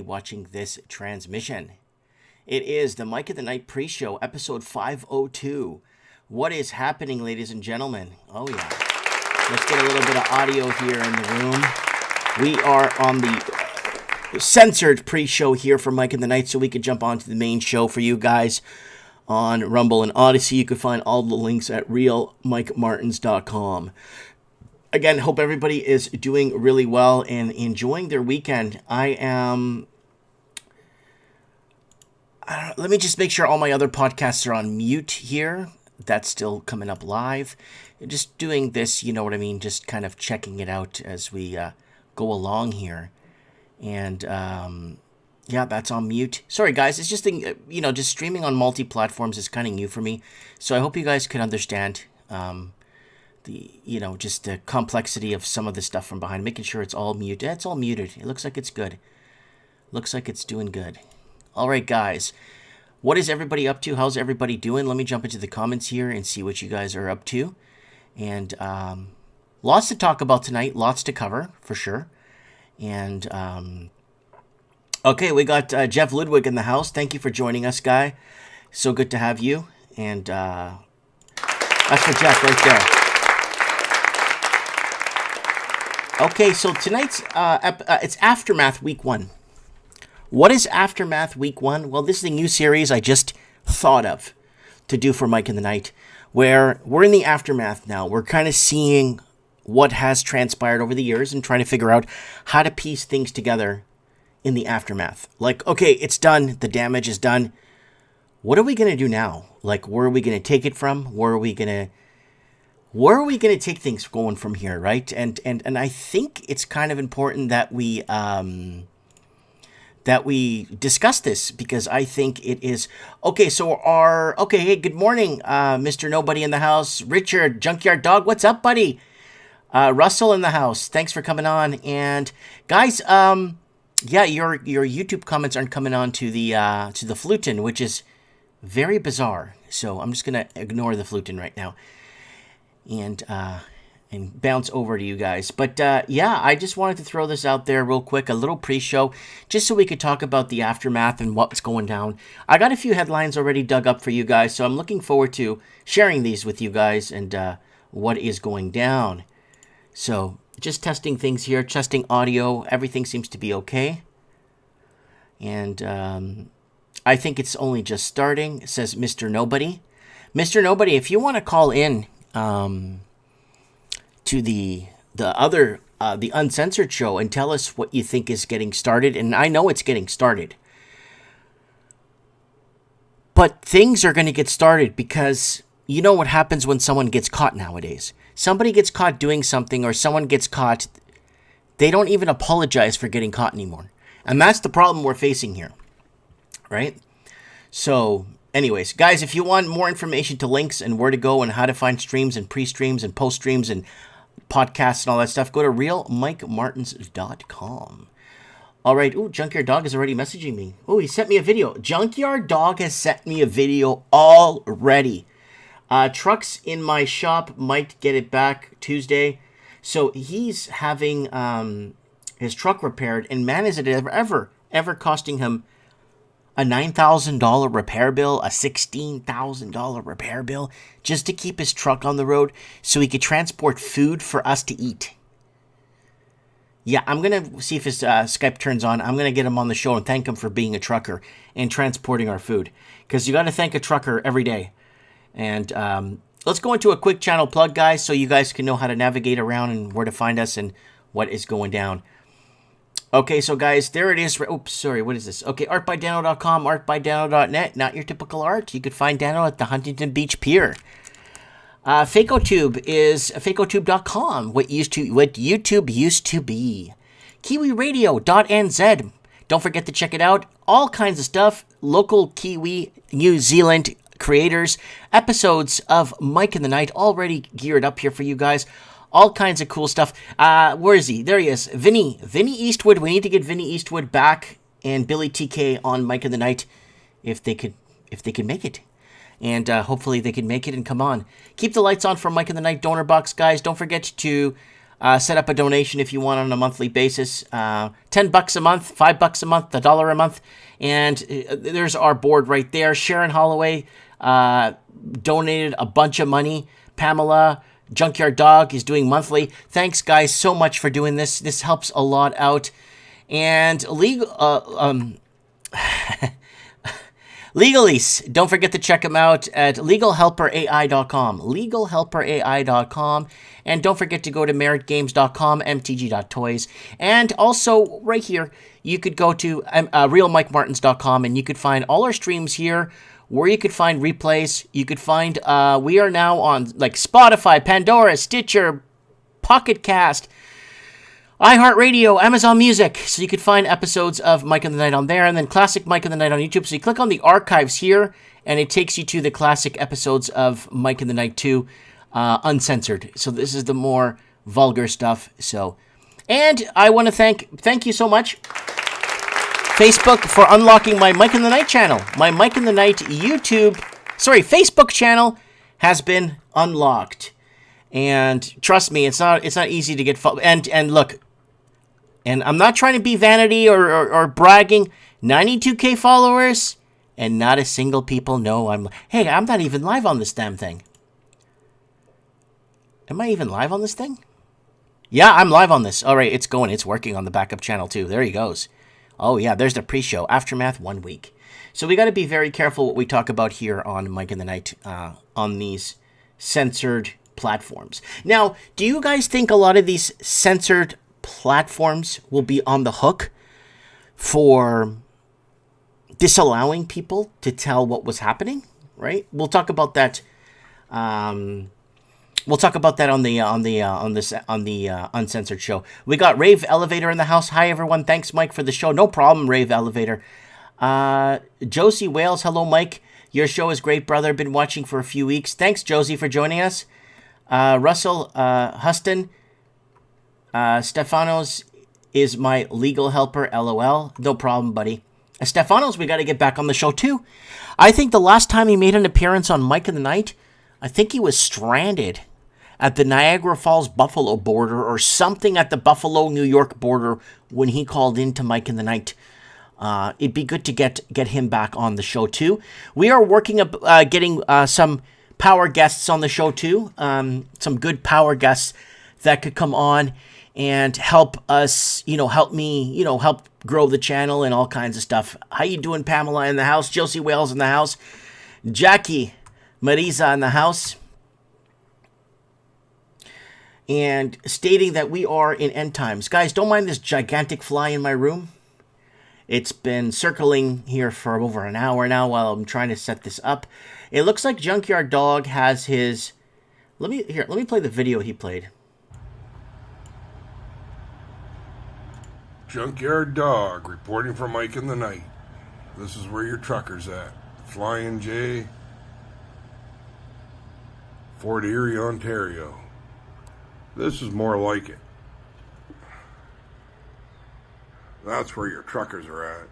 watching this transmission. It is the Mike of the Night pre-show, episode 502. What is happening, ladies and gentlemen? Oh yeah. Let's get a little bit of audio here in the room. We are on the censored pre-show here for Mike of the Night, so we could jump onto the main show for you guys on Rumble and Odyssey. You can find all the links at realmikemartins.com. Again, hope everybody is doing really well and enjoying their weekend. Let me just make sure all my other podcasts are on mute here. That's still coming up live. Just doing this, you know what I mean? Just kind of checking it out as we go along here. And, yeah, that's on mute. Sorry, guys. It's just, just streaming on multi-platforms is kind of new for me. So I hope you guys could understand just the complexity of some of the stuff from behind, making sure it's all muted. Yeah, it's all muted. It looks like it's good. Looks like it's doing good. All right, guys. What is everybody up to? How's everybody doing? Let me jump into the comments here and see what you guys are up to. And lots to talk about tonight. Lots to cover, for sure. And, okay, we got Jeff Ludwig in the house. Thank you for joining us, Guy. So good to have you. And that's for Jeff right there. Okay, so tonight's, it's Aftermath Week 1. What is Aftermath Week 1? Well, this is a new series I just thought of to do for Mike in the Night, where we're in the aftermath now. We're kind of seeing what has transpired over the years and trying to figure out how to piece things together in the aftermath. Like, okay, it's done. The damage is done. What are we going to do now? Like, where are we going to take it from? Where are we going to take things going from here, right? And I think it's kind of important that we discuss this, because I think it is okay. So hey, good morning, Mr. Nobody in the house, Richard, Junkyard Dog. What's up, buddy? Russell in the house. Thanks for coming on. And guys, yeah, your YouTube comments aren't coming on to the Flutin, which is very bizarre. So I'm just gonna ignore the Flutin right now. And bounce over to you guys. But yeah, I just wanted to throw this out there real quick, a little pre-show, just so we could talk about the aftermath and what's going down. I got a few headlines already dug up for you guys, so I'm looking forward to sharing these with you guys and what is going down. So just testing things here, testing audio. Everything seems to be okay. And I think it's only just starting, says Mr. Nobody. Mr. Nobody, if you want to call in to the Uncensored show and tell us what you think is getting started. And I know it's getting started. But things are going to get started because you know what happens when someone gets caught nowadays. Somebody gets caught doing something, or someone gets caught, they don't even apologize for getting caught anymore. And that's the problem we're facing here. Right? So anyways, guys, if you want more information to links and where to go and how to find streams and pre-streams and post-streams and podcasts and all that stuff, go to realmikemartins.com. All right. Ooh, Junkyard Dog is already messaging me. Oh, he sent me a video. Junkyard Dog has sent me a video already. Trucks in my shop might get it back Tuesday. So he's having his truck repaired, and man, is it ever costing him a $9,000 repair bill, a $16,000 repair bill, just to keep his truck on the road so he could transport food for us to eat. Yeah, I'm going to see if his Skype turns on. I'm going to get him on the show and thank him for being a trucker and transporting our food, because you got to thank a trucker every day. And let's go into a quick channel plug, guys, so you guys can know how to navigate around and where to find us and what is going down. Okay, so guys, there it is. Oops, sorry, what is this? Okay, artbydano.com, artbydano.net. Not your typical art. You could find Dano at the Huntington Beach Pier. FacoTube is FacoTube.com, what YouTube used to be. KiwiRadio.nz. Don't forget to check it out. All kinds of stuff. Local Kiwi, New Zealand creators. Episodes of Mike in the Night already geared up here for you guys. All kinds of cool stuff. Where is he? There he is. Vinny Eastwood. We need to get Vinny Eastwood back and Billy TK on Mike in the Night if they could make it. And hopefully they can make it and come on. Keep the lights on for Mike in the Night donor box, guys. Don't forget to Set up a donation if you want on a monthly basis. $10 a month, $5 a month, $1 a month. And there's our board right there. Sharon Holloway donated a bunch of money. Pamela, Junkyard Dog is doing monthly. Thanks, guys, so much for doing this. This helps a lot out. And Legalese, don't forget to check them out at legalhelperai.com. Legalhelperai.com. And don't forget to go to meritgames.com, mtg.toys. And also, right here, you could go to realmikemartins.com, and you could find all our streams here, where you could find replays. You could find, we are now on like Spotify, Pandora, Stitcher, Pocket Cast, iHeartRadio, Amazon Music. So you could find episodes of Mike in the Night on there, and then Classic Mike in the Night on YouTube. So you click on the archives here, and it takes you to the classic episodes of Mike in the Night 2, uncensored. So this is the more vulgar stuff. So, and I want to thank you so much, Facebook, for unlocking my Mike in the Night channel. My Mike in the Night Facebook channel has been unlocked. And trust me, it's not easy to get and look, and I'm not trying to be vanity or bragging. 92K followers, and not a single people know I'm not even live on this damn thing. Am I even live on this thing? Yeah, I'm live on this. All right, it's going. It's working on the backup channel too. There he goes. Oh yeah, there's the pre-show. Aftermath 1 week. So we got to be very careful what we talk about here on Mike in the Night on these censored platforms. Now, do you guys think a lot of these censored platforms will be on the hook for disallowing people to tell what was happening? Right? We'll talk about that. We'll talk about that on the uncensored show. We got Rave Elevator in the house. Hi everyone. Thanks, Mike, for the show. No problem, Rave Elevator. Josie Wales. Hello, Mike. Your show is great, brother. Been watching for a few weeks. Thanks, Josie, for joining us. Russell Huston. Stefanos is my legal helper. LOL. No problem, buddy. Stefanos, we got to get back on the show too. I think the last time he made an appearance on Mike in the Night, I think he was stranded at the Niagara Falls Buffalo border or something at the Buffalo New York border when he called into Mike in the Night. It'd be good to get him back on the show too. We are working up getting some power guests on the show too. Some good power guests that could come on and help us, help me, help grow the channel and all kinds of stuff. How you doing, Pamela in the house? Josie Wales in the house. Jackie Marisa in the house. And stating that we are in end times. Guys, don't mind this gigantic fly in my room. It's been circling here for over an hour now while I'm trying to set this up. It looks like Junkyard Dog has his... Let me play the video he played. Junkyard Dog reporting for Mike in the Night. This is where your trucker's at. Flying J, Fort Erie, Ontario. This is more like it. That's where your truckers are at.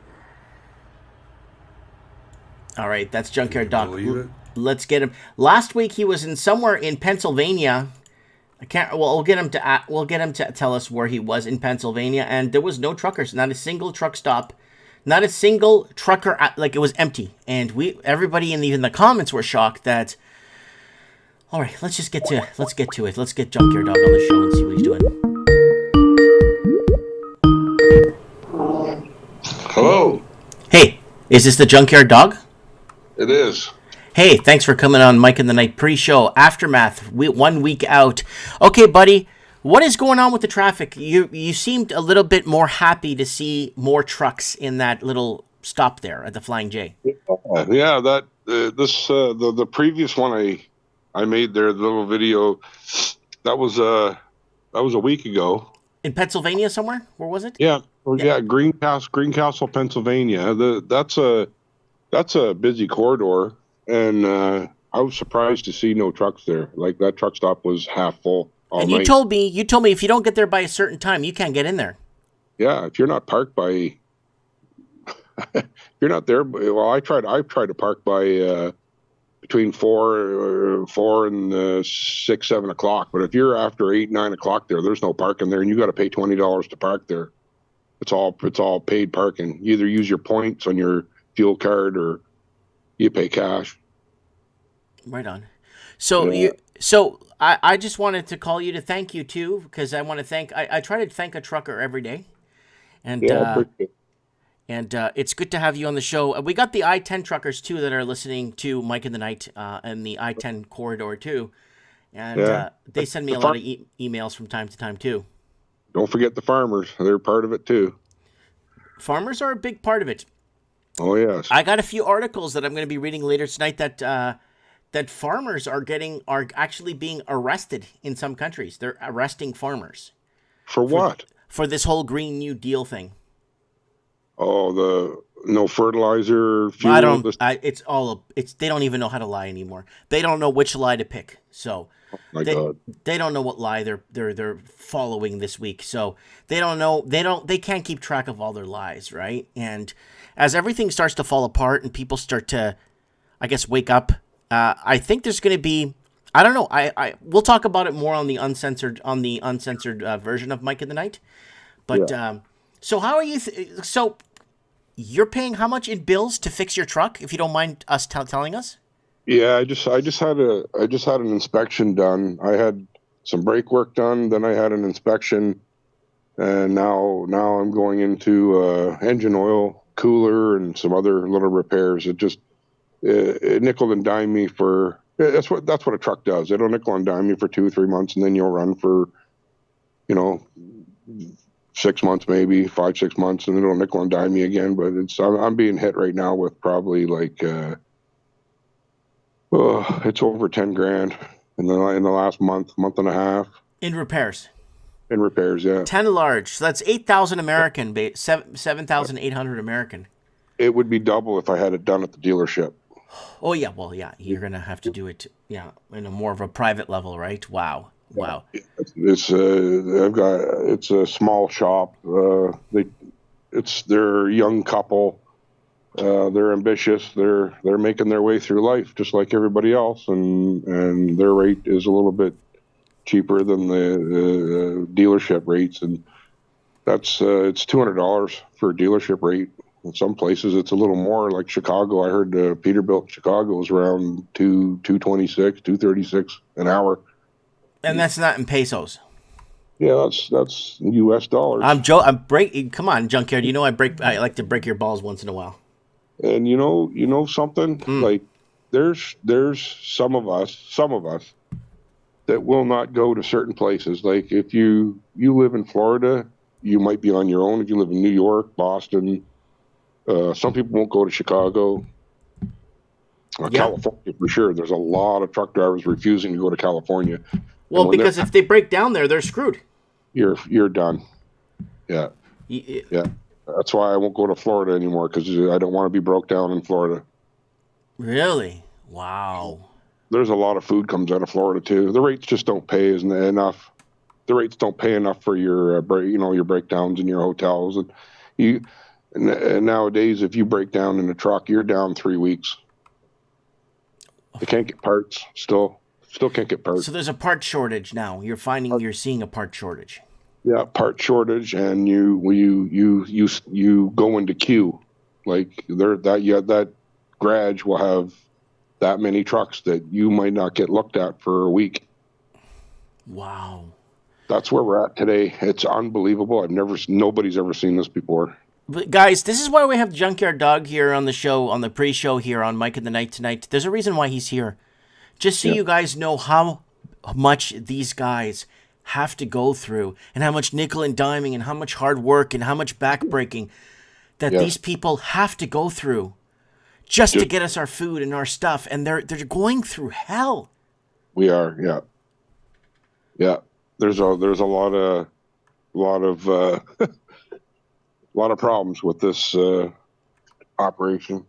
All right, that's Junkyard Dog. Believe it? Let's get him. Last week he was in somewhere in Pennsylvania. We'll get him to tell us where he was in Pennsylvania, and there was no truckers, not a single truck stop, not a single trucker. Like, it was empty, and everybody in even the comments were shocked that. All right, let's get to it. Let's get Junkyard Dog on the show and see what he's doing. Hello. Hey, is this the Junkyard Dog? It is. Hey, thanks for coming on Mike in the Night pre-show. Aftermath, 1 week out. Okay, buddy, what is going on with the traffic? You seemed a little bit more happy to see more trucks in that little stop there at the Flying J. Yeah, that the previous one I made there, the little video, that was a week ago. In Pennsylvania somewhere? Where was it? Yeah. Greencastle, Pennsylvania. That's a busy corridor, and I was surprised to see no trucks there. Like, that truck stop was half full all and night. you told me if you don't get there by a certain time, you can't get in there. Yeah, if you're not parked by, you're not there. Well, I tried to park by between 4 and 6, 7 o'clock. But if you're after 8, 9 o'clock there's no parking there, and you got to pay $20 to park there. It's all paid parking. You either use your points on your fuel card or you pay cash. Right on. So I just wanted to call you to thank you too, because I want to thank. I try to thank a trucker every day, and it's good to have you on the show. We got the I-10 truckers too that are listening to Mike in the Night and the I-10 corridor too, and they send me a lot of emails from time to time too. Don't forget the farmers; they're part of it too. Farmers are a big part of it. Oh yes. I got a few articles that I'm going to be reading later tonight that farmers are actually being arrested in some countries. They're arresting farmers. For what? For this whole Green New Deal thing. Oh, the no fertilizer, fuel. They don't even know how to lie anymore. They don't know which lie to pick. So they don't know what lie they're following this week. So they can't keep track of all their lies, right? And as everything starts to fall apart and people start to, I guess, wake up, I think there's going to be, I don't know. We'll talk about it more on the uncensored version of Mike in the Night. But so how are you? So you're paying how much in bills to fix your truck? If you don't mind us telling us. Yeah, I just had an inspection done. I had some brake work done. Then I had an inspection, and now I'm going into engine oil, cooler, and some other little repairs. It nickel and dime me for. That's what a truck does. It'll nickel and dime you for 2 or 3 months, and then you'll run for, 6 months, maybe 5, 6 months, and then it'll nickel and dime me again. But I'm being hit right now with probably like it's over 10 grand in the last month and a half in repairs. In repairs, yeah. 10 large, so that's 8,000 American, 7,800 American. It would be double if I had it done at the dealership. Oh yeah, well yeah, you're gonna have to do it, in a more of a private level, right? Wow. It's it's a small shop. They're a young couple. They're ambitious. They're making their way through life just like everybody else, and their rate is a little bit cheaper than the dealership rates, and that's it's $200 for a dealership rate. In some places it's a little more, like Chicago. I heard Peterbilt Chicago is around $226 an hour. And that's not in pesos. Yeah, that's U.S. dollars. Come on, Junkyard. I like to break your balls once in a while. And you know something? Like there's some of us that will not go to certain places. Like if you live in Florida, you might be on your own. If you live in New York, Boston, some people won't go to Chicago. California for sure. There's a lot of truck drivers refusing to go to California. Well, because if they break down there, they're screwed. You're done. Yeah. Yeah. That's why I won't go to Florida anymore, because I don't want to be broke down in Florida. Really? Wow. There's a lot of food comes out of Florida too. The rates just don't pay enough. The rates don't pay enough for your your breakdowns in your hotels, and nowadays if you break down in a truck, you're down 3 weeks. They can't get parts still. Still can't get parts. So there's a part shortage now. You're seeing a part shortage. Yeah, part shortage, and you go into queue. Like that garage will have that many trucks that you might not get looked at for a week. Wow. That's where we're at today. It's unbelievable. Nobody's ever seen this before. But guys, this is why we have Junkyard Dog here on the show, on the pre-show here on Mike in the Night tonight. There's a reason why he's here. Just so you guys know how much these guys have to go through, and how much nickel and diming, and how much hard work, and how much backbreaking that these people have to go through just to get us our food and our stuff, and they're going through hell. We are, yeah. There's a lot of problems with this operation.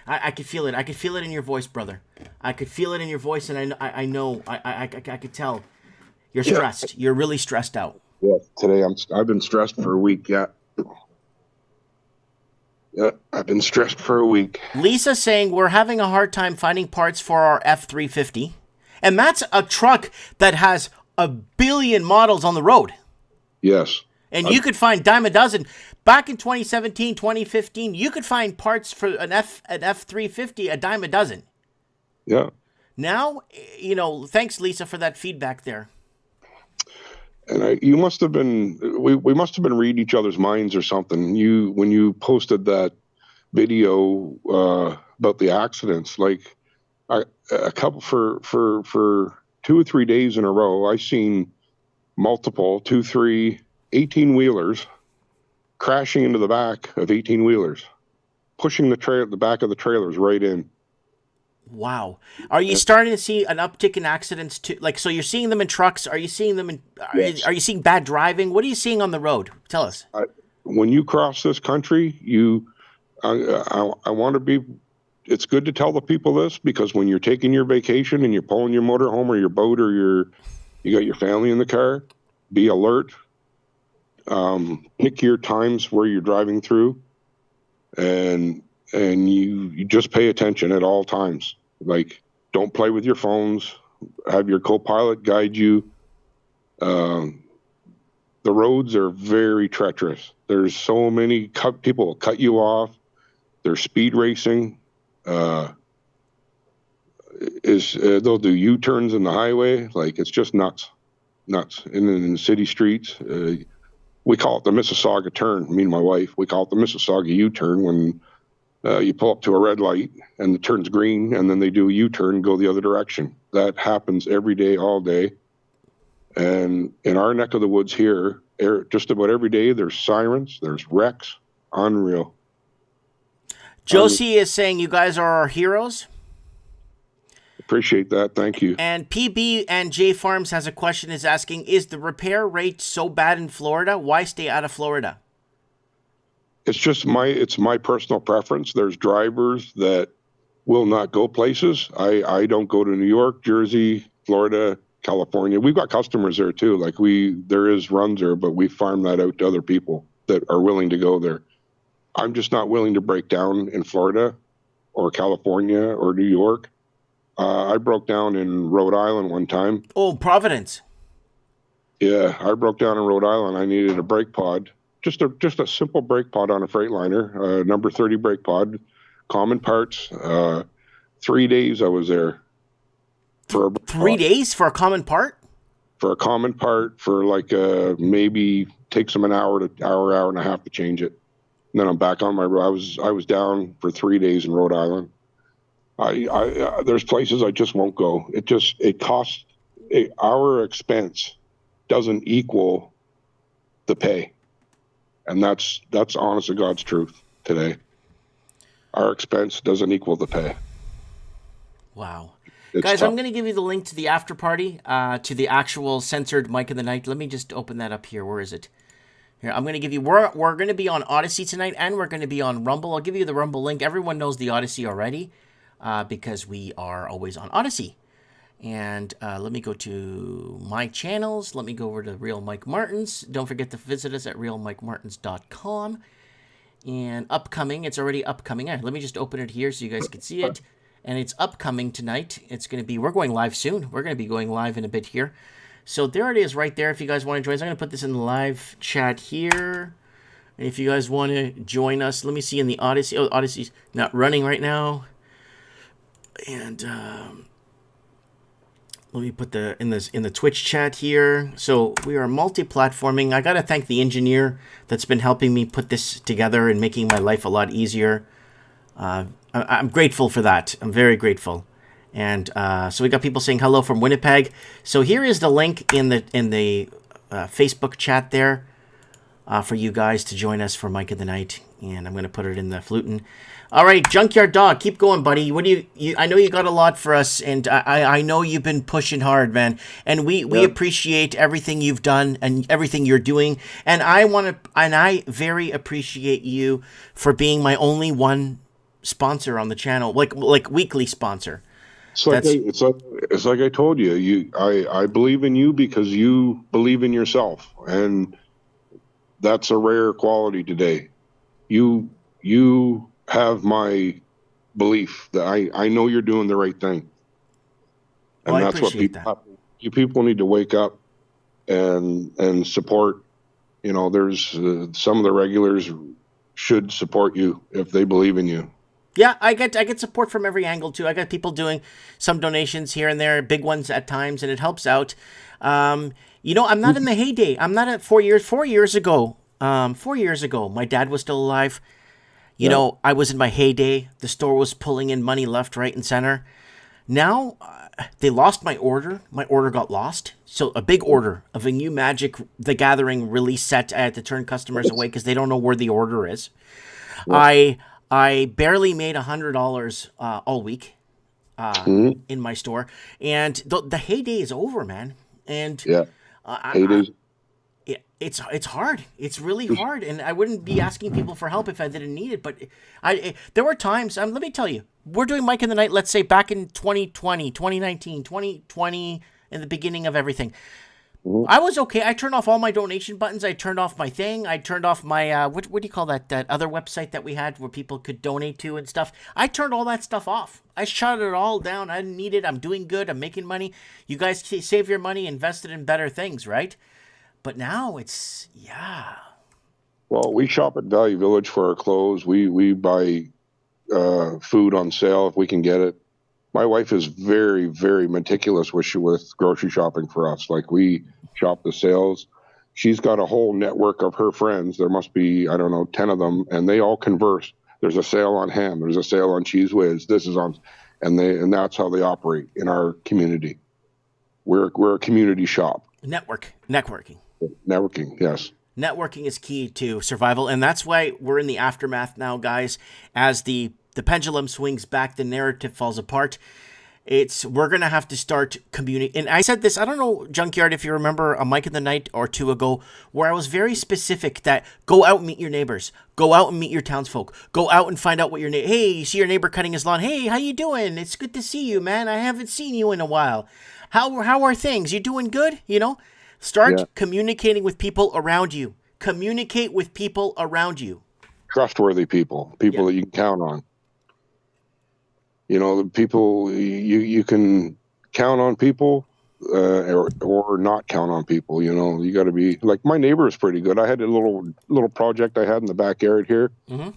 I could feel it. I could feel it in your voice, brother. I could feel it in your voice, and I know. I could tell. You're stressed. You're really stressed out. Yeah. Today I've been stressed for a week. Yeah. Yeah, I've been stressed for a week. Lisa saying we're having a hard time finding parts for our F350. And that's a truck that has a billion models on the road. Yes. And you could find dime a dozen. Back in 2017, 2015, you could find parts for an F350 a dime a dozen. Yeah. Now, thanks, Lisa, for that feedback there. And you must have been, we must have been reading each other's minds or something. When you posted that video about the accidents, like a couple for 2 or 3 days in a row, I seen multiple 2, 3 18-wheelers crashing into the back of 18-wheelers, pushing the back of the trailers right in. Wow. Are you starting to see an uptick in accidents too? Like, so you're seeing them in trucks? Are you seeing them in, Yes. Are you seeing bad driving? What are you seeing on the road? Tell us. When you cross this country, I want to be, it's good to tell the people this, because when you're taking your vacation and you're pulling your motorhome or your boat, or you got your family in the car, be alert. Pick your times where you're driving through, and you just pay attention at all times. Like, don't play with your phones. Have your co-pilot guide you. The roads are very treacherous. There's so many people will cut you off. They're speed racing. They'll do U-turns in the highway. Like, it's just nuts. In the city streets. We call it the Mississauga turn. Me and my wife, we call it the Mississauga U-turn when you pull up to a red light and the turn's green, and then they do a U-turn and go the other direction. That happens every day, all day. And in our neck of the woods here, just about every day, there's sirens, there's wrecks. Unreal. Josie is saying you guys are our heroes. Appreciate that. Thank you. And PB and J Farms has a question, is asking, is the repair rate so bad in Florida? Why stay out of Florida? It's just my personal preference. There's drivers that will not go places. I don't go to New York, Jersey, Florida, California. We've got customers there too. Like, there is runs there, but we farm that out to other people that are willing to go there. I'm just not willing to break down in Florida or California or New York. I broke down in Rhode Island one time. Oh, Providence. Yeah, I broke down in Rhode Island. I needed a brake pod, just a simple brake pod on a Freightliner, number 30 brake pod, common parts. 3 days I was there for 3 days for a common part. For a common part, for like maybe takes them an hour and a half to change it. And then I'm back on my road. I was down for 3 days in Rhode Island. There's places I just won't go. It costs, our expense doesn't equal the pay. And that's honest to God's truth today. Our expense doesn't equal the pay. Wow. It's Guys, tough. I'm going to give you the link to the after party, to the actual censored Mike of the Night. Let me just open that up here. Where is it? Here, I'm going to give you, we're going to be on Odyssey tonight, and we're going to be on Rumble. I'll give you the Rumble link. Everyone knows the Odyssey already, because we are always on Odyssey. And let me go to my channels. Let me go over to Real Mike Martins. Don't forget to visit us at realmikemartins.com. And upcoming, it's already upcoming. Let me just open it here so you guys can see it. And it's upcoming tonight. It's going to be, we're going live soon. We're going to be going live in a bit here. So there it is right there if you guys want to join us. I'm going to put this in the live chat here. And if you guys want to join us, let me see in the Odyssey. Oh, Odyssey's not running right now. And let me put in the Twitch chat here. So we are multi-platforming. I got to thank the engineer that's been helping me put this together and making my life a lot easier. I'm grateful for that. I'm very grateful. And so we got people saying hello from Winnipeg. So here is the link in the Facebook chat there for you guys to join us for Mike of the Night. And I'm going to put it in the flutin'. All right, Junkyard Dog, keep going, buddy. What do you I know you got a lot for us, and I know you've been pushing hard, man. And we appreciate everything you've done and everything you're doing. And I very appreciate you for being my only one sponsor on the channel, like weekly sponsor. It's like I told you. I believe in you because you believe in yourself, and that's a rare quality today. You you have my belief that I know you're doing the right thing. And Well, I that's what appreciate people that. have. You people need to wake up and support. There's some of the regulars should support you if they believe in you. Yeah, I get support from every angle too. I got people doing some donations here and there, big ones at times, and it helps out. I'm not in the heyday. I'm not at 4 years. 4 years ago, 4 years ago, my dad was still alive. I was in my heyday. The store was pulling in money left, right, and center. Now, they lost my order. My order got lost. So a big order of a new Magic the Gathering release set. I had to turn customers away because they don't know where the order is. Yeah. I barely made $100 all week in my store, and the heyday is over, man. And Yeah, heydays. It's hard. It's really hard, and I wouldn't be asking people for help if I didn't need it. But there were times. Let me tell you, we're doing Mike in the Night. Let's say back in 2020, 2019, 2020, in the beginning of everything. I was okay. I turned off all my donation buttons. I turned off my thing. I turned off my what do you call that other website that we had where people could donate to and stuff. I turned all that stuff off. I shut it all down. I didn't need it. I'm doing good. I'm making money. You guys save your money, invest it in better things, right? But now it's Well, we shop at Value Village for our clothes. We buy food on sale if we can get it. My wife is very, very meticulous with grocery shopping for us. Like, we shop the sales. She's got a whole network of her friends. There must be, I don't know, 10 of them, and they all converse. There's a sale on ham. There's a sale on Cheese Whiz. This is on, and that's how they operate in our community. We're a community shop. Networking. Yes. Networking is key to survival, and that's why we're in the aftermath now, guys. As the pendulum swings back, the narrative falls apart. We're going to have to start communicating. And I said this, I don't know, Junkyard, if you remember a Mike in the Night or two ago, where I was very specific that go out and meet your neighbors. Go out and meet your townsfolk. Go out and find out what hey, you see your neighbor cutting his lawn. Hey, how you doing? It's good to see you, man. I haven't seen you in a while. How are things? You doing good? Start communicating with people around you. Communicate with people around you. Trustworthy people that you can count on. The people you can count on people or not count on people. You got to be like, my neighbor is pretty good. I had a little project I had in the backyard here. Mm-hmm.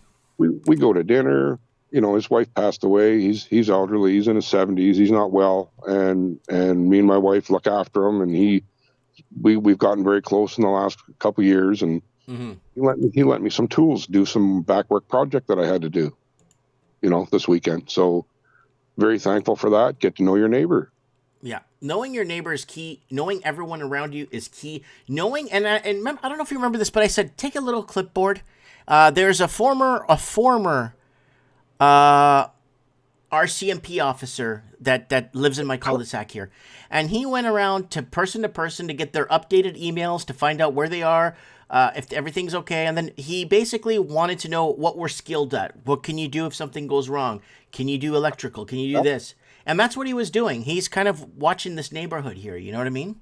We go to dinner. His wife passed away. He's elderly. He's in his 70s. He's not well, and me and my wife look after him, and we've gotten very close in the last couple of years, and he lent me some tools to do some backwork project that I had to do, this weekend. So very thankful for that. Get to know your neighbor. Yeah. Knowing your neighbor is key. Knowing everyone around you is key. Knowing, and I don't know if you remember this, but I said, take a little clipboard. There's a former RCMP officer that lives in my cul-de-sac here. And he went around to person to get their updated emails to find out where they are, if everything's okay. And then he basically wanted to know what we're skilled at. What can you do if something goes wrong? Can you do electrical? Can you do this? And that's what he was doing. He's kind of watching this neighborhood here. You know what I mean?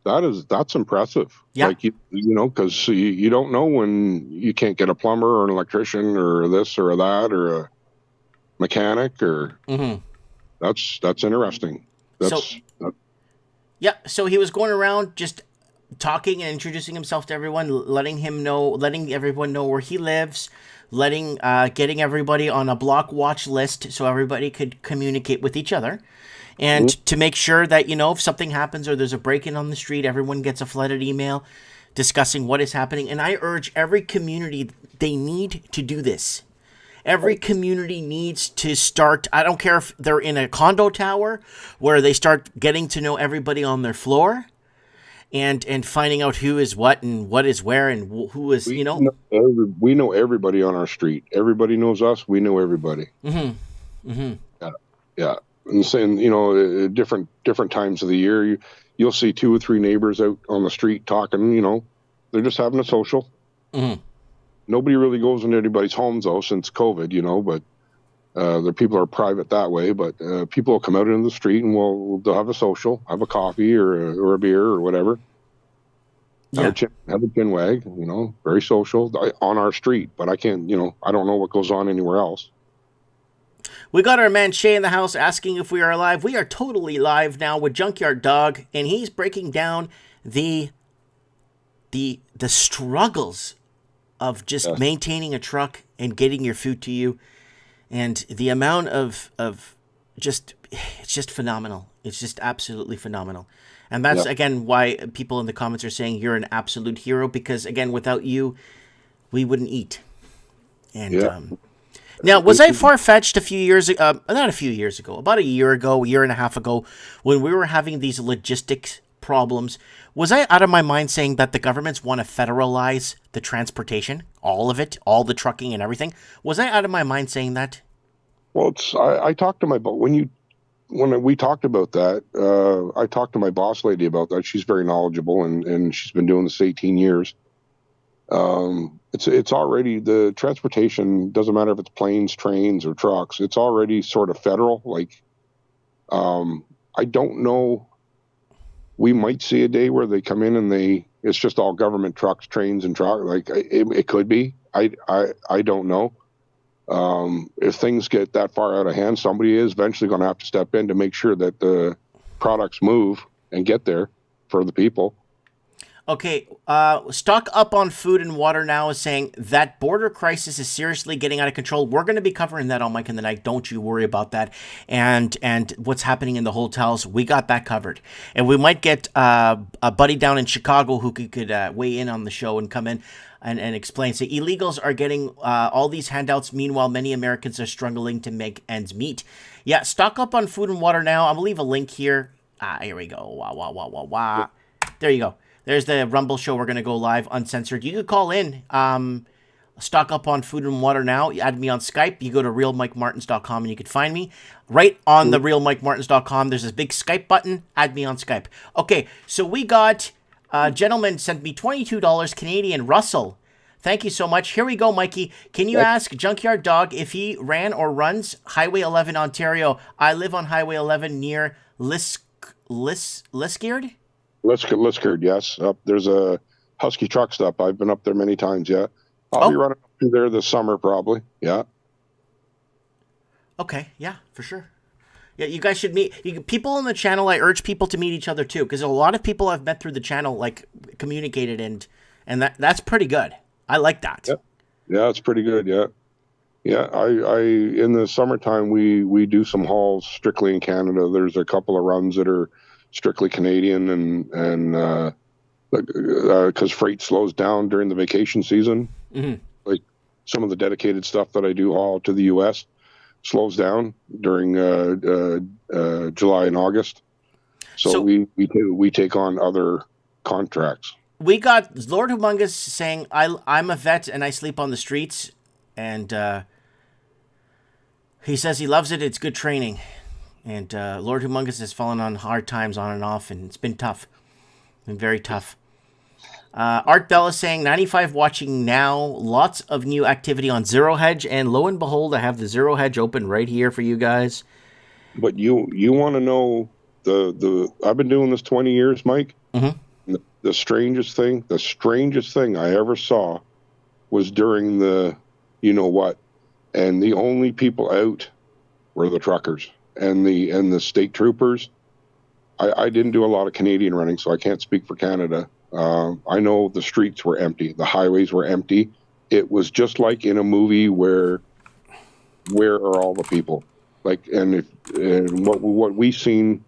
That's impressive. Yeah. Like, because you don't know when you can't get a plumber or an electrician or this or that or a mechanic or that's interesting. So he was going around just talking and introducing himself to everyone, letting everyone know where he lives, getting everybody on a block watch list so everybody could communicate with each other, and to make sure that if something happens or there's a break-in on the street, everyone gets a flooded email discussing what is happening. And I urge every community, they need to do this. Every community needs to start. I don't care if they're in a condo tower where they start getting to know everybody on their floor and finding out who is what and what is where and who is, we know everybody on our street. Everybody knows us. We know everybody. Yeah. And saying, different times of the year, you'll see 2 or 3 neighbors out on the street talking, they're just having a social. Nobody really goes into anybody's homes, though, since COVID, but the people are private that way. But people will come out into the street and they'll have a social, have a coffee or a beer or whatever. Yeah. Have a chin wag, very social on our street, but I can't, I don't know what goes on anywhere else. We got our man Shay in the house asking if we are live. We are totally live now with Junkyard Dog, and he's breaking down the struggles of just Yes. maintaining a truck and getting your food to you, and the amount of just it's just phenomenal. It's just absolutely phenomenal. And that's Yeah. again why people in the comments are saying you're an absolute hero, because again, without you, we wouldn't eat. And Yeah. now, was I far-fetched a few years ago? Not a few years ago, about a year ago, a year and a half ago, when we were having these logistics problems. Was I out of my mind saying that the governments want to federalize the transportation, all of it, all the trucking and everything? Was I out of my mind saying that? Well, I talked to my boss when we talked about that. I talked to my boss lady about that. She's very knowledgeable, and she's been doing this 18 years. It's already, the transportation doesn't matter if it's planes, trains, or trucks. It's already sort of federal. Like, I don't know. We might see a day where they come in and it's just all government trucks, trains, and truck. Like, it could be. I don't know. If things get that far out of hand, somebody is eventually going to have to step in to make sure that the products move and get there for the people. Okay, stock up on food and water now is saying that border crisis is seriously getting out of control. We're going to be covering that on Mike in the Night. Don't you worry about that. And what's happening in the hotels, we got that covered. And we might get a buddy down in Chicago who could weigh in on the show and come in and explain. So illegals are getting all these handouts. Meanwhile, many Americans are struggling to make ends meet. Yeah, stock up on food and water now. I'm going to leave a link here. Here we go. Wah. There you go. There's the Rumble show. We're going to go live uncensored. You could call in, stock up on food and water now. You add me on Skype. You go to realmikemartins.com and you could find me. Right on the realmikemartins.com, there's this big Skype button. Add me on Skype. Okay, so we got, gentleman sent me $22 Canadian. Russell, thank you so much. Here we go, Mikey. Can you ask Junkyard Dog if he ran or runs Highway 11 Ontario? I live on Highway 11 near Liskeard? Liskard, yes. There's a Husky truck stop. I've been up there many times, yeah. I'll be running up through there this summer, probably, yeah. Okay, yeah, for sure. Yeah, you guys should meet. People on the channel, I urge people to meet each other, too, because a lot of people I've met through the channel, like, communicated, and that's pretty good. I like that. Yeah, it's pretty good, yeah. Yeah, I in the summertime, we do some hauls strictly in Canada. There's a couple of runs that are strictly Canadian, and because freight slows down during the vacation season. Mm-hmm. Like some of the dedicated stuff that I do haul to the U.S. slows down during July and August. So we take on other contracts. We got Lord Humongous saying, I'm a vet and I sleep on the streets, and he says he loves it. It's good training. And Lord Humongous has fallen on hard times on and off, and it's been tough. Been very tough. Art Bell is saying, 95 watching now. Lots of new activity on Zero Hedge. And lo and behold, I have the Zero Hedge open right here for you guys. But you want to know I've been doing this 20 years, Mike. Mm-hmm. The strangest thing I ever saw was during the you-know-what. And the only people out were the truckers. And the state troopers. I didn't do a lot of Canadian running, so I can't speak for Canada. I know the streets were empty, the highways were empty. It was just like in a movie where are all the people? Like, and what we seen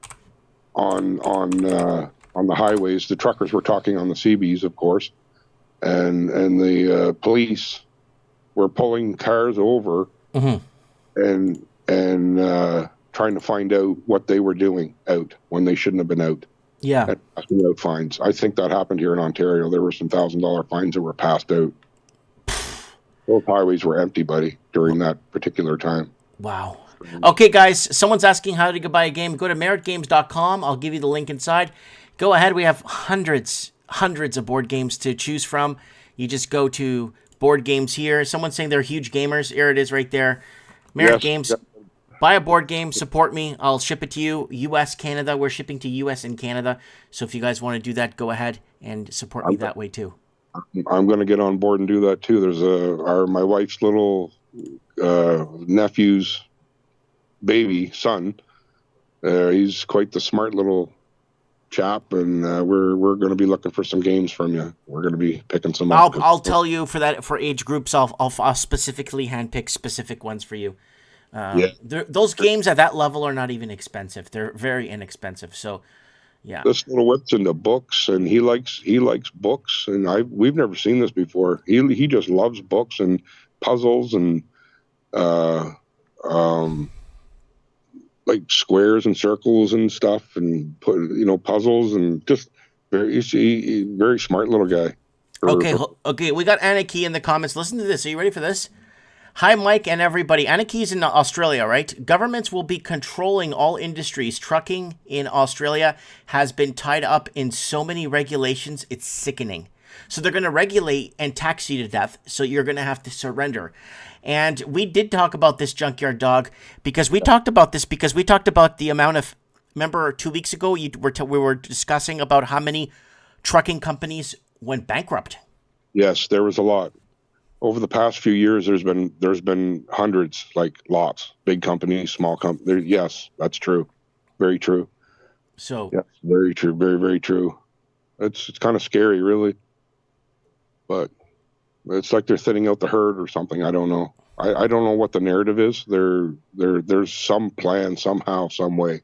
on the highways, the truckers were talking on the CBs, of course, and the police were pulling cars over, Mm-hmm. and trying to find out what they were doing out when they shouldn't have been out. Yeah. And passing out fines. I think that happened here in Ontario. There were some $1,000 fines that were passed out. Both highways were empty, buddy, during that particular time. Wow. Okay, guys, someone's asking how to buy a game. Go to meritgames.com. I'll give you the link inside. Go ahead. We have hundreds of board games to choose from. You just go to board games here. Someone's saying they're huge gamers. Here it is right there. Merit Games. Buy a board game, support me. I'll ship it to you. U.S., Canada. We're shipping to U.S. and Canada. So if you guys want to do that, go ahead and support me that way too. I'm going to get on board and do that too. There's my wife's little nephew's baby son. He's quite the smart little chap, and we're going to be looking for some games from you. We're going to be picking some up. I'll tell you for age groups. I'll specifically handpick specific ones for you. Those games at that level are not even expensive. They're very inexpensive. So, yeah. This little whip's into books, and he likes books, and we've never seen this before. He just loves books and puzzles and like squares and circles and stuff, and puzzles, and just very smart little guy. Okay. We got Anarchy in the comments. Listen to this. Are you ready for this? Hi, Mike and everybody. Anarchy's in Australia, right? Governments will be controlling all industries. Trucking in Australia has been tied up in so many regulations, it's sickening. So they're going to regulate and tax you to death, so you're going to have to surrender. And we did talk about this, Junkyard Dog, because we talked about the amount of, remember 2 weeks ago, we were discussing about how many trucking companies went bankrupt. Yes, there was a lot. Over the past few years, there's been hundreds, like lots, big companies, small companies. Yes, that's true. Very true. So yes, very true. Very, very true. It's kind of scary, really. But it's like they're thinning out the herd or something. I don't know. I don't know what the narrative is. There's some plan somehow, some way.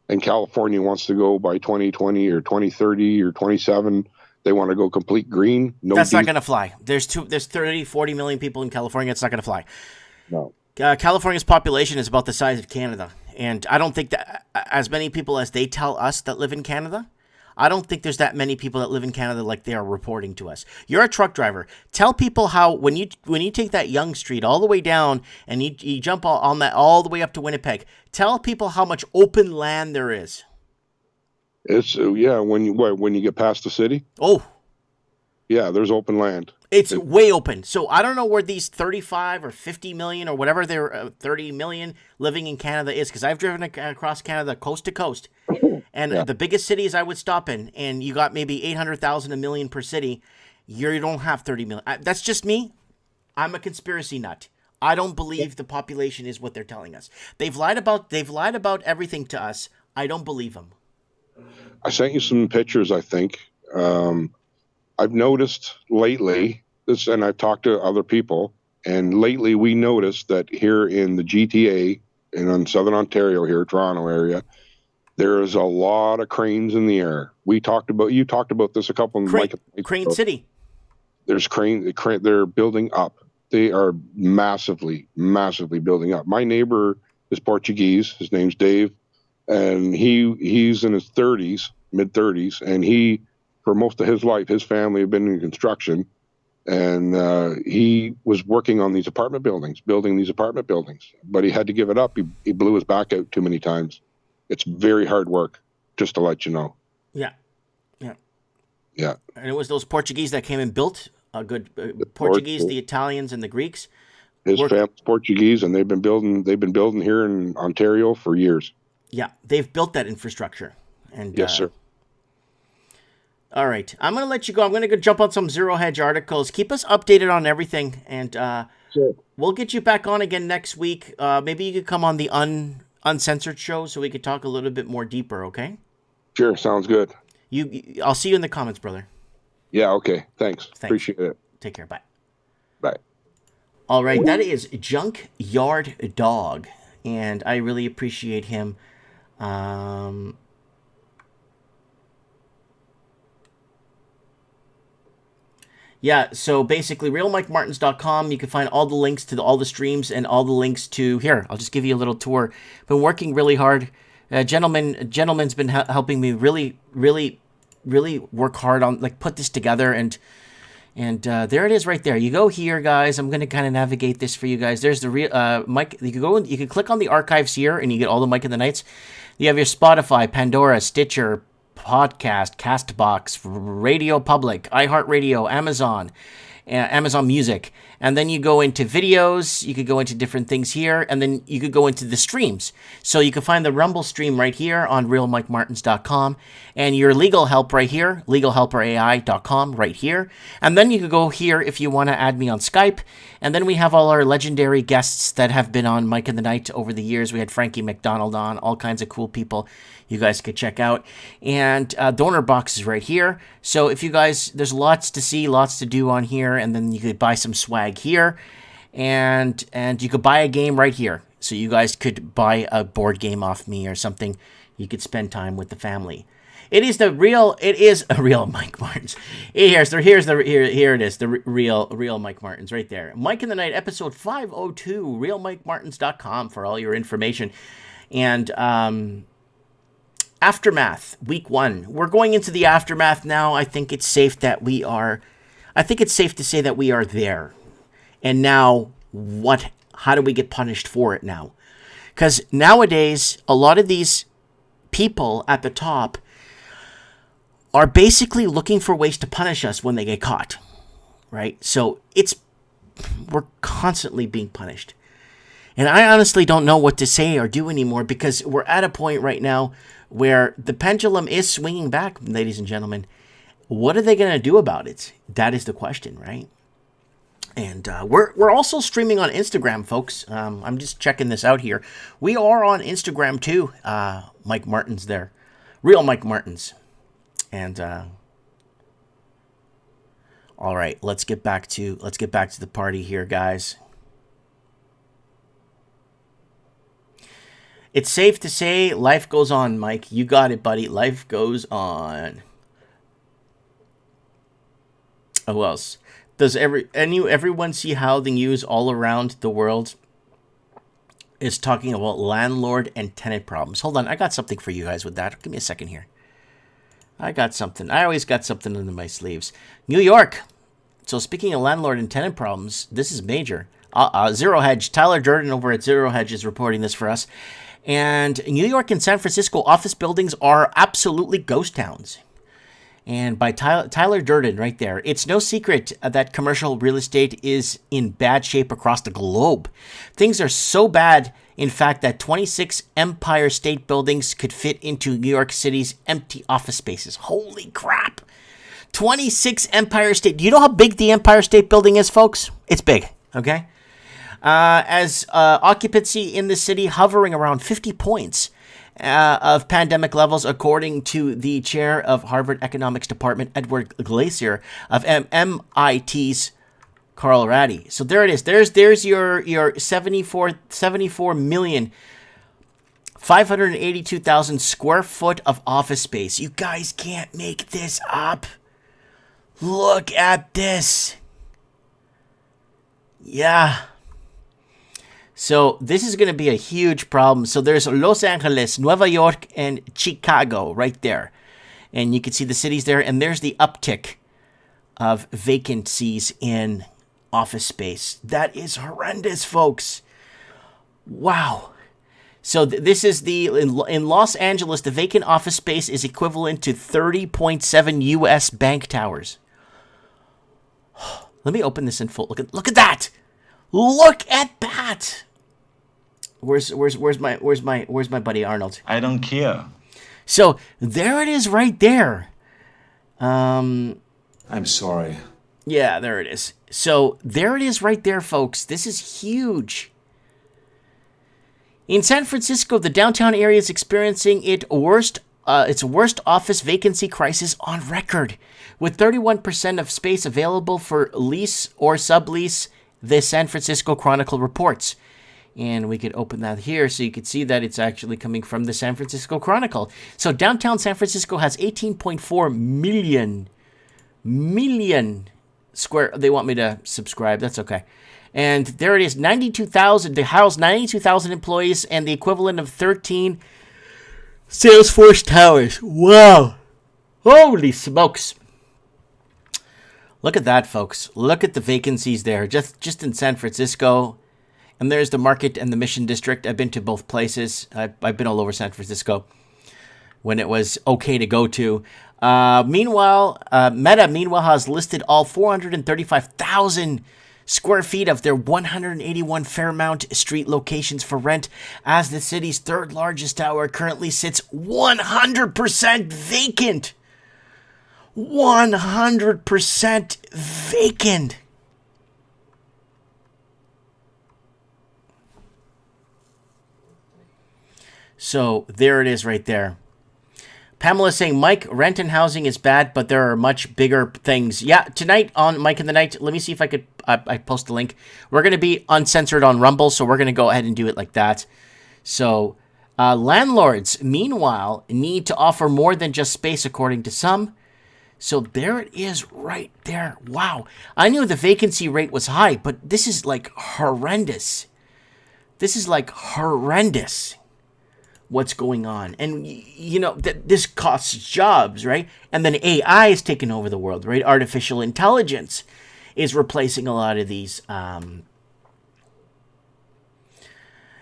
And California wants to go by 2020 or 2030 or 27. They want to go complete green. That's not going to fly. There's 30, 40 million people in California. It's not going to fly. No. California's population is about the size of Canada. And I don't think that as many people as they tell us that live in Canada, I don't think there's that many people that live in Canada like they are reporting to us. You're a truck driver. Tell people how when you take that Yonge Street all the way down and you jump on that all the way up to Winnipeg, tell people how much open land there is. It's when you get past the city. Oh, yeah, there's open land. It's way open. So I don't know where these 35 or 50 million or whatever their 30 million living in Canada is, because I've driven across Canada coast to coast, and the biggest cities I would stop in, and you got maybe 800,000, a million per city. You don't have 30 million. That's just me. I'm a conspiracy nut. I don't believe the population is what they're telling us. They've lied about everything to us. I don't believe them. I sent you some pictures, I think. I've noticed lately this, and I've talked to other people, and lately we noticed that here in the GTA and in Southern Ontario here, Toronto area, there is a lot of cranes in the air. You talked about this a couple of Crane City. There's they're building up. They are massively building up. My neighbor is Portuguese. His name's Dave. And he's in his 30s, mid-30s, and he, for most of his life, his family had been in construction, and he was working on these apartment buildings, building these apartment buildings. But he had to give it up. He blew his back out too many times. It's very hard work, just to let you know. Yeah. And it was those Portuguese that came and built a good Portuguese, the Italians, and the Greeks. His family's Portuguese, and they've been building here in Ontario for years. Yeah, they've built that infrastructure. And yes, sir. All right, I'm going to let you go. I'm going to go jump on some Zero Hedge articles. Keep us updated on everything, and sure. We'll get you back on again next week. Maybe you could come on the uncensored show so we could talk a little bit more deeper, okay? Sure, sounds good. I'll see you in the comments, brother. Yeah, okay. Thanks. Appreciate it. Take care. Bye. Bye. All right, that is Junkyard Dog, and I really appreciate him. Yeah, so basically, realmikemartins.com, you can find all the links to all the streams and all the links to, here, I'll just give you a little tour. Been working really hard. Gentleman's been helping me really work hard on, put this together, and there it is right there. You go here, guys. I'm going to kind of navigate this for you guys. There's the real Mike. You can click on the archives here, and you get all the Mike in the Nights. You have your Spotify, Pandora, Stitcher, Podcast, Castbox, Radio Public, iHeartRadio, Amazon, Amazon Music. And then you go into videos, you could go into different things here, and then you could go into the streams. So you can find the Rumble stream right here on realmikemartins.com, and your legal help right here, legalhelperai.com right here. And then you could go here if you want to add me on Skype. And then we have all our legendary guests that have been on Mike in the Night over the years. We had Frankie McDonald on, all kinds of cool people you guys could check out. And donor box is right here. So if you guys, there's lots to see, lots to do on here. And then you could buy some swag here. And you could buy a game right here. So you guys could buy a board game off me or something. You could spend time with the family. It is a real Mike Martins. Here it is, the real Mike Martins right there. Mike in the Night, episode 502, realmikemartins.com for all your information. And Aftermath, week 1. We're going into the aftermath now. I think it's safe to say that we are there. And now, how do we get punished for it now? Because nowadays, a lot of these people at the top are basically looking for ways to punish us when they get caught, right? So we're constantly being punished. And I honestly don't know what to say or do anymore, because we're at a point right now where the pendulum is swinging back, ladies and gentlemen. What are they going to do about it? That is the question, right? And we're also streaming on Instagram, folks. I'm just checking this out here. We are on Instagram too. Mike Martins there, real Mike Martins. And all right, let's get back to the party here, guys. It's safe to say life goes on, Mike. You got it, buddy. Life goes on. Oh, who else? Does everyone see how the news all around the world is talking about landlord and tenant problems? Hold on, I got something for you guys with that. Give me a second here. I got something. I always got something under my sleeves. New York. So speaking of landlord and tenant problems, this is major. Zero Hedge. Tyler Durden over at Zero Hedge is reporting this for us. And New York and San Francisco office buildings are absolutely ghost towns. And by Tyler Durden right there. It's no secret that commercial real estate is in bad shape across the globe. Things are so bad, in fact, that 26 Empire State Buildings could fit into New York City's empty office spaces. Holy crap. 26 Empire State. Do you know how big the Empire State Building is, folks? It's big, okay? As occupancy in the city hovering around 50 points of pandemic levels, according to the chair of Harvard Economics Department, Edward Glacier, of MIT's Carl Ratty. So there it is. There's your 74,582,000 square foot of office space. You guys can't make this up. Look at this. Yeah. So this is going to be a huge problem. So there's Los Angeles, Nueva York, and Chicago right there. And you can see the cities there. And there's the uptick of vacancies in office space. That is horrendous, folks. Wow. So this is in Los Angeles, the vacant office space is equivalent to 30.7 U.S. bank towers. Let me open this in full. Look at that. Look at that. Where's my buddy Arnold? I don't care. So there it is right there. I'm sorry. Yeah, there it is. So there it is right there, folks. This is huge. In San Francisco, the downtown area is experiencing its worst office vacancy crisis on record, with 31% of space available for lease or sublease, the San Francisco Chronicle reports. And we could open that here so you could see that it's actually coming from the San Francisco Chronicle. So downtown San Francisco has 18.4 million square. They want me to subscribe. That's okay. And there it is, 92,000. They house 92,000 employees and the equivalent of 13 Salesforce towers. Wow. Holy smokes. Look at that, folks. Look at the vacancies there, just in San Francisco. And there's the Market and the Mission District. I've been to both places. I've been all over San Francisco. when it was okay to go to. Meanwhile, Meta, has listed all 435,000 square feet of their 181 Fairmount Street locations for rent, as the city's third largest tower currently sits 100% vacant. 100% vacant. So there it is right there. Pamela saying, Mike, rent and housing is bad, but there are much bigger things. Yeah, tonight on Mike in the Night, let me see if I could I post the link. We're going to be uncensored on Rumble, so we're going to go ahead and do it like that. So landlords, meanwhile, need to offer more than just space, according to some. So there it is right there. Wow. I knew the vacancy rate was high, but this is like horrendous. This is like horrendous. What's going on. And, you know, this costs jobs, right? And then AI is taking over the world, right? Artificial intelligence is replacing a lot of these. LA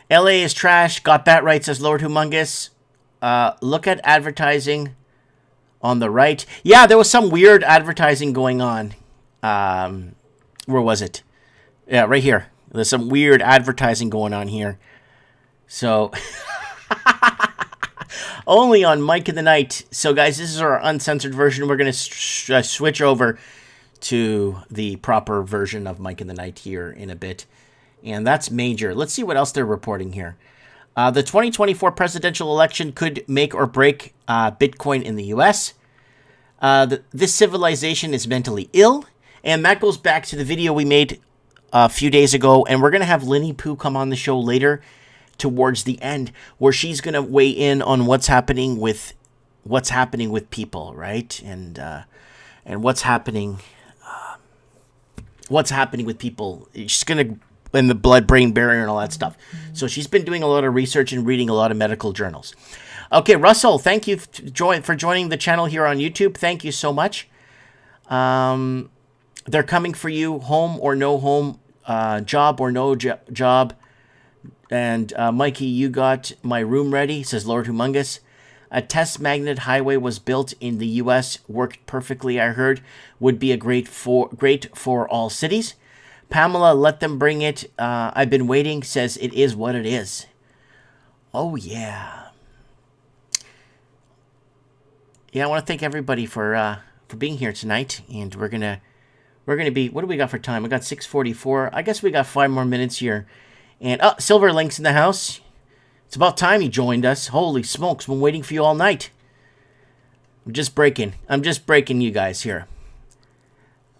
is trash. Got that right, says Lord Humongous. Look at advertising on the right. Yeah, there was some weird advertising going on. Where was it? Yeah, right here. There's some weird advertising going on here. So... only on Mike in the Night. So, guys, this is our uncensored version. We're going to switch over to the proper version of Mike in the Night here in a bit. And that's major. Let's see what else they're reporting here. The 2024 presidential election could make or break Bitcoin in the U.S. This civilization is mentally ill. And that goes back to the video we made a few days ago. And we're going to have Linny Poo come on the show later, towards the end, where she's going to weigh in on what's happening with people, right? And what's happening with people. She's going to, and the blood-brain barrier and all that stuff. So she's been doing a lot of research and reading a lot of medical journals. Okay, Russell, thank you for joining the channel here on YouTube. Thank you so much. They're coming for you, home or no home, job or no job. And Mikey, you got my room ready, says Lord Humongous. A test magnet highway was built in the U.S. Worked perfectly, I heard. Would be a great for all cities. Pamela, let them bring it. I've been waiting, says it is what it is. Oh, yeah. Yeah, I want to thank everybody for being here tonight. And we're gonna be, what do we got for time? We got 6:44. I guess we got 5 more minutes here. And, Silver Link's in the house. It's about time he joined us. Holy smokes, been waiting for you all night. I'm just breaking you guys here.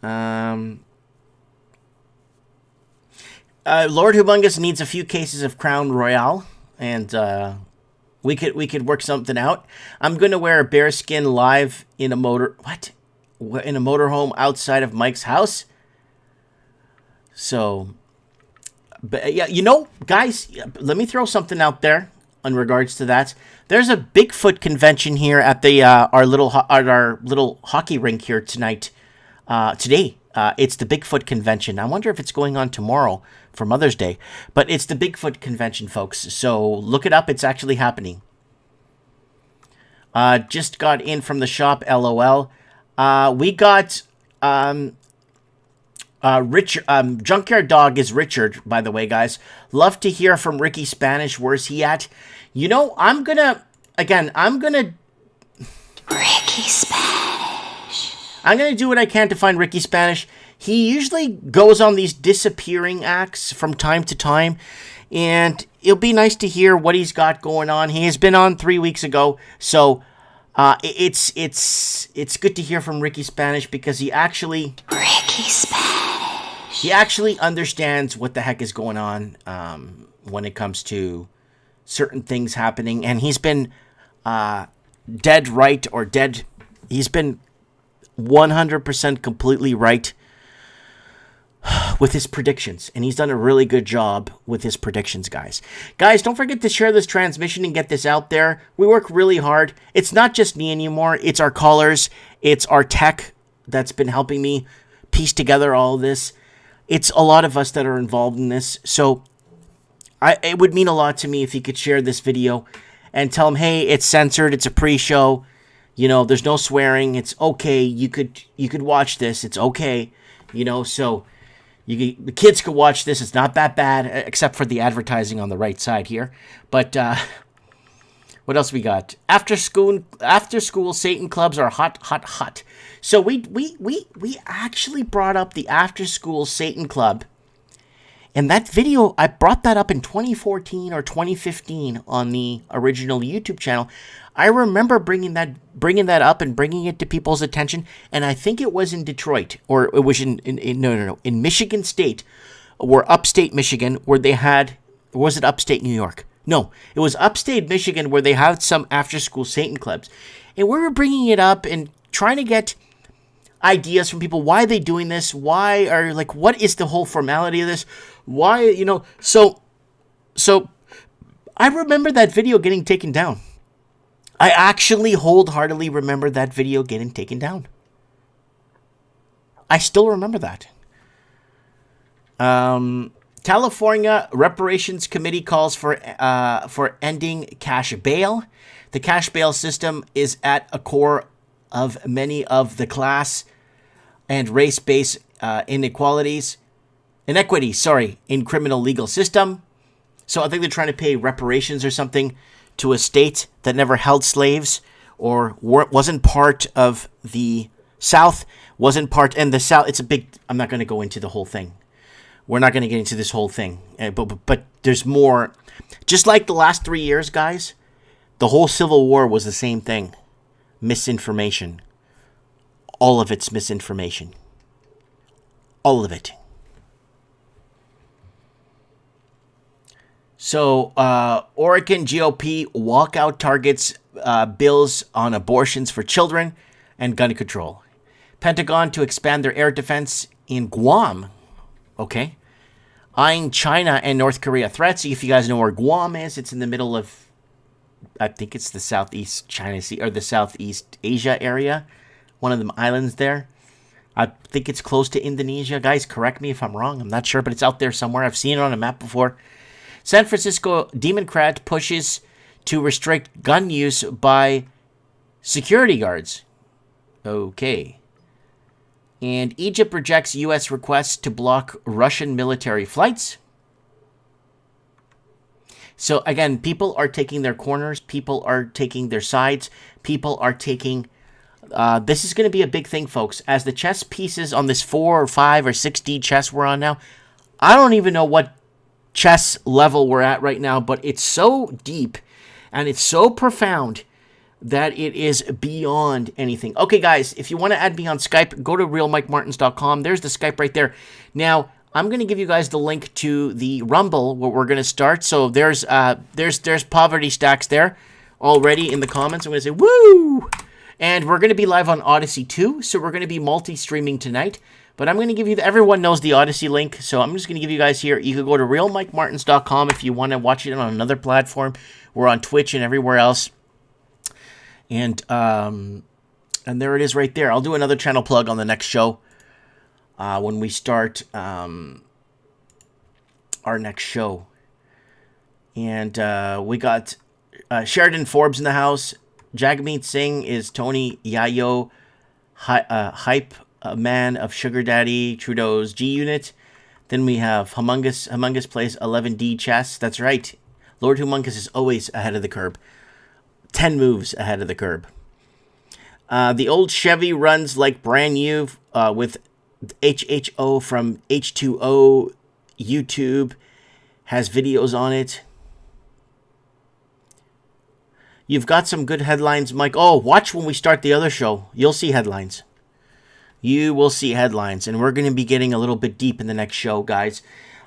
Lord Humongous needs a few cases of Crown Royale. And, we could work something out. I'm going to wear a bearskin live in a motorhome outside of Mike's house. So... But yeah, you know, guys, let me throw something out there in regards to that. There's a Bigfoot convention here at the our little hockey rink here tonight. Today, it's the Bigfoot convention. I wonder if it's going on tomorrow for Mother's Day, but it's the Bigfoot convention, folks. So look it up; it's actually happening. Just got in from the shop. LOL. We got Junkyard Dog is Richard, by the way, guys. Love to hear from Ricky Spanish. Where's he at? You know, I'm gonna Ricky Spanish. I'm gonna do what I can to find Ricky Spanish. He usually goes on these disappearing acts from time to time, and it'll be nice to hear what he's got going on. He has been on 3 weeks ago, so it's good to hear from Ricky Spanish, because he actually understands what the heck is going on when it comes to certain things happening. And he's been dead right, or dead. He's been 100% completely right with his predictions. And he's done a really good job with his predictions, guys. Guys, don't forget to share this transmission and get this out there. We work really hard. It's not just me anymore. It's our callers. It's our tech that's been helping me piece together all of this. It's a lot of us that are involved in this. So it would mean a lot to me if you could share this video and tell them, hey, it's censored. It's a pre-show. You know, there's no swearing. It's okay. You could watch this. It's okay. You know, so the kids could watch this. It's not that bad, except for the advertising on the right side here. But what else we got? After school Satan clubs are hot, hot, hot. So we actually brought up the after school Satan club. And that video, I brought that up in 2014 or 2015 on the original YouTube channel. I remember bringing that up and bringing it to people's attention. And I think it was in Detroit, or it was in Michigan State, or upstate Michigan, where they had, or was it upstate New York? No, it was upstate Michigan where they had some after-school Satan clubs. And we were bringing it up and trying to get ideas from people. Why are they doing this? What is the whole formality of this? Why, you know, so I remember that video getting taken down. I actually wholeheartedly remember that video getting taken down. I still remember that. California Reparations Committee calls for ending cash bail. The cash bail system is at a core of many of the class and race-based inequities in criminal legal system. So I think they're trying to pay reparations or something to a state that never held slaves or wasn't part of the South, and the South, it's a big, I'm not going to go into the whole thing. We're not going to get into this whole thing, but there's more. Just like the last 3 years, guys, the whole Civil War was the same thing. Misinformation. All of it's misinformation. All of it. So, Oregon GOP walkout targets bills on abortions for children and gun control. Pentagon to expand their air defense in Guam. Okay. Eyeing China and North Korea threats. If you guys know where Guam is, it's in the middle of, I think it's the Southeast China Sea, or the Southeast Asia area. One of them islands there. I think it's close to Indonesia. Guys, correct me if I'm wrong. I'm not sure, but it's out there somewhere. I've seen it on a map before. San Francisco Democrat pushes to restrict gun use by security guards. Okay. And Egypt rejects U.S. requests to block Russian military flights. So again, people are taking their corners. People are taking their sides. People are taking... this is going to be a big thing, folks. As the chess pieces on this 4 or 5 or 6D chess we're on now, I don't even know what chess level we're at right now, but it's so deep and it's so profound that it is beyond anything. Okay, guys, if you want to add me on Skype, go to realmikemartins.com. There's the Skype right there. Now, I'm going to give you guys the link to the Rumble where we're going to start. So there's Poverty Stacks there already in the comments. I'm going to say, woo! And we're going to be live on Odyssey too. So we're going to be multi-streaming tonight. But I'm going to give you, everyone knows the Odyssey link. So I'm just going to give you guys here. You can go to realmikemartins.com if you want to watch it on another platform. We're on Twitch and everywhere else. And there it is right there. I'll do another channel plug on the next show when we start our next show. And we got Sheridan Forbes in the house. Jagmeet Singh is Tony Yayo, hype man of Sugar Daddy Trudeau's G Unit. Then we have Humongous plays 11D chess. That's right. Lord Humongous is always ahead of the curve. 10 moves ahead of the curb. The old Chevy runs like brand new with HHO from H2O YouTube. Has videos on it. You've got some good headlines, Mike. Oh, watch when we start the other show. You'll see headlines. You will see headlines. And we're going to be getting a little bit deep in the next show, guys.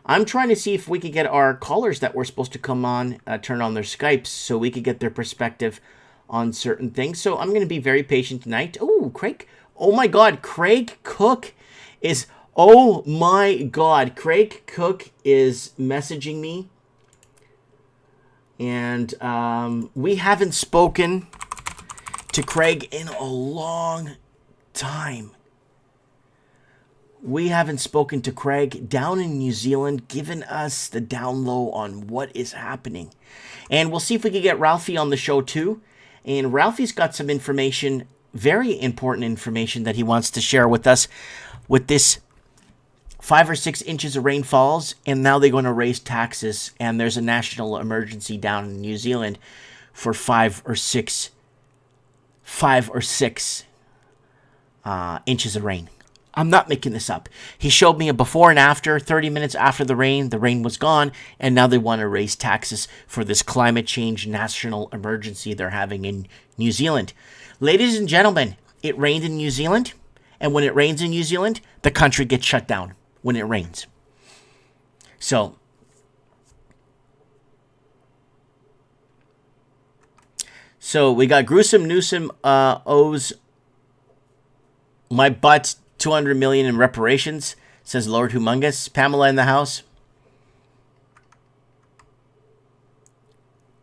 I'm trying to see if we could get our callers that were supposed to come on, turn on their Skypes so we could get their perspective on certain things. So I'm going to be very patient tonight. Oh, Craig. Oh, my God. Craig Cook is... Oh, my God. Craig Cook is messaging me. And we haven't spoken to Craig in a long time. We haven't spoken to Craig down in New Zealand, giving us the down low on what is happening. And we'll see if we can get Ralphie on the show too. And Ralphie's got some information, very important information that he wants to share with us with this 5 or 6 inches of rain falls, and now they're going to raise taxes, and there's a national emergency down in New Zealand for 5 or 6 inches of rain. I'm not making this up. He showed me a before and after, 30 minutes after the rain was gone, and now they want to raise taxes for this climate change national emergency they're having in New Zealand. Ladies and gentlemen, it rained in New Zealand, and when it rains in New Zealand, the country gets shut down when it rains. So we got Gruesome Newsom owes my butt $200 million in reparations, says Lord Humongous. Pamela in the house.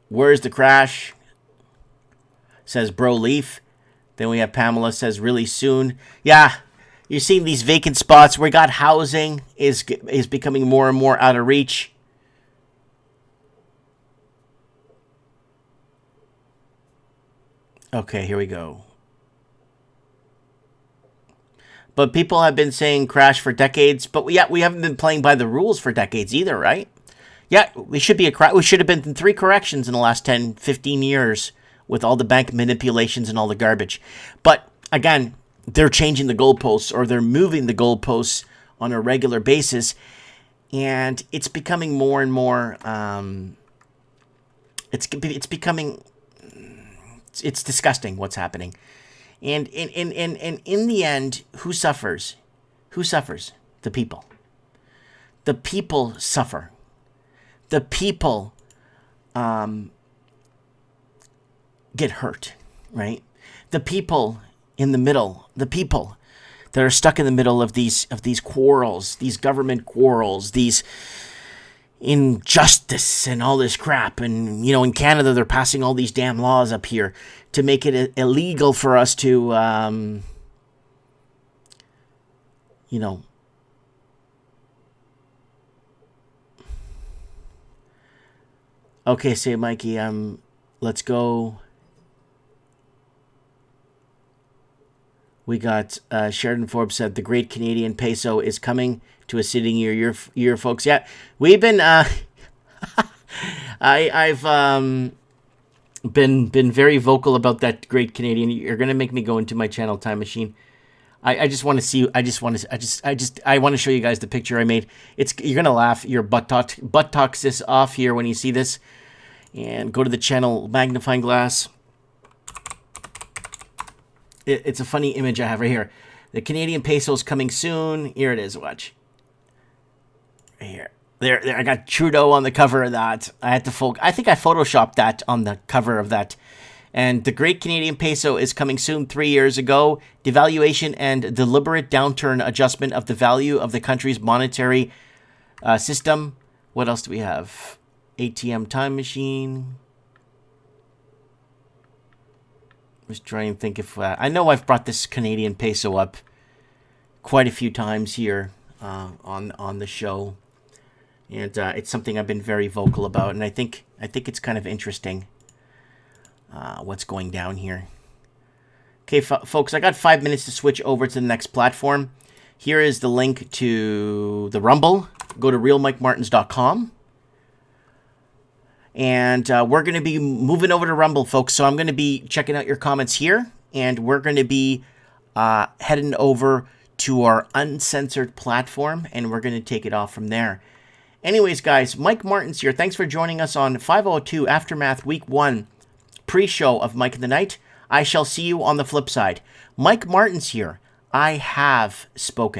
Where's the crash? Says Bro Leaf. Then we have Pamela says really soon. Yeah, you're seeing these vacant spots. We got housing is becoming more and more out of reach. Okay, here we go. But people have been saying crash for decades, but we haven't been playing by the rules for decades either, right? Yeah, we should have been in 3 corrections in the last 10, 15 years with all the bank manipulations and all the garbage. But again, they're changing the goalposts, or they're moving the goalposts on a regular basis, and it's becoming more and more it's disgusting what's happening. And in the end, who suffers? Who suffers? The people. The people suffer. The people get hurt, right? The people in the middle, the people that are stuck in the middle of these quarrels, these government quarrels, these injustice and all this crap. And, you know, in Canada, they're passing all these damn laws up here to make it illegal for us to, Okay, say Mikey, let's go. We got Sheridan Forbes said the great Canadian peso is coming to a sitting year, folks. Yeah, we've been. I've been very vocal about that great Canadian. You're gonna make me go into my channel Time Machine. I just want to see. I want to show you guys the picture I made. You're gonna laugh your buttocks this off here when you see this, and go to the channel magnifying glass. It's a funny image I have right here. The Canadian peso is coming soon. Here it is. Watch. Right here. There. I got Trudeau on the cover of that. I think I photoshopped that on the cover of that. And the great Canadian peso is coming soon. 3 years ago, devaluation and deliberate downturn adjustment of the value of the country's monetary system. What else do we have? ATM Time Machine. Just trying to think if I know I've brought this Canadian peso up quite a few times here on the show, and it's something I've been very vocal about, and I think it's kind of interesting what's going down here. Okay, folks, I got 5 minutes to switch over to the next platform. Here is the link to the Rumble. Go to realmikemartins.com. And we're going to be moving over to Rumble, folks. So I'm going to be checking out your comments here. And we're going to be heading over to our uncensored platform. And we're going to take it off from there. Anyways, guys, Mike Martins here. Thanks for joining us on 502 Aftermath Week 1 pre-show of Mike in the Night. I shall see you on the flip side. Mike Martins here. I have spoken.